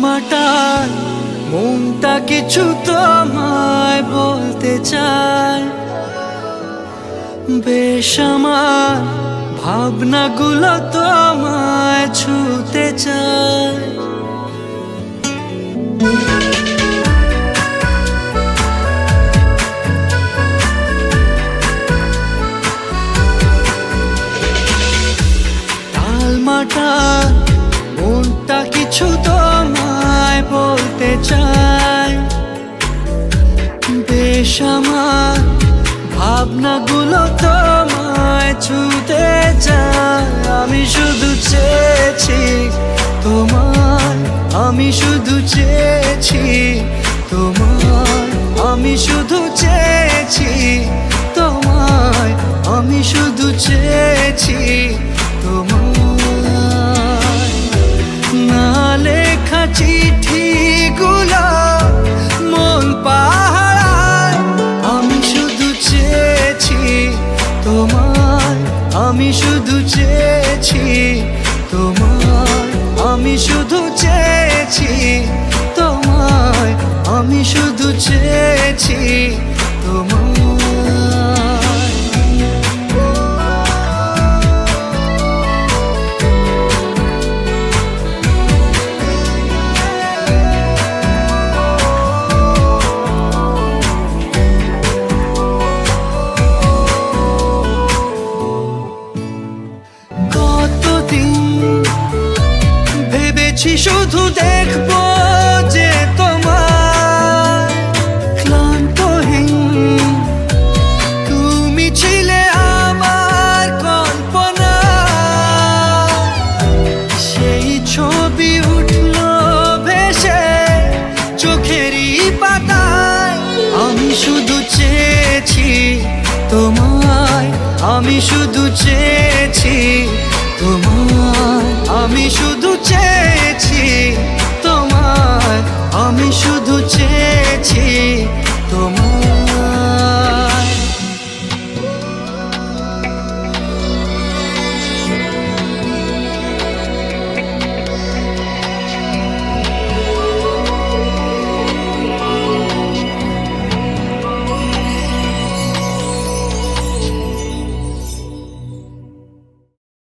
টালমাটাল মনটা কিছু তোমায় বলতে চায়, বেশ আমার ভাবনাগুলো তোমায় ছুতে চায়। টালমাটাল মনটা কিছু তোমায় বলতে চায়, বেশ আমার ভাবনাগুলো তোমায় ছুতে চায়। আমি শুধু চেয়েছি তোমার, আমি শুধু চেয়েছি তোমার, আমি শুধু চেয়েছি তোমায়, আমি শুধু চেয়েছি তোমার। না লেখা চিঠিগুলো মন পাহারায়, আমি শুধু চেয়েছি তোমার, আমি শুধু চেয়েছি তোমার, আমি শুধু চেয়েছি তোমায়, আমি শুধু চেয়েছি তোমার। শুধু দেখবো যে তোমার ক্লান্তহীন, তুমি ছিলে আমার কল্পনা, সেই ছবি উঠলো ভেসে চোখেরই পাতায়। আমি শুধু চেয়েছি তোমায়, আমি শুধু চেয়েছি তোমায়, আমি শুধু চেয়েছি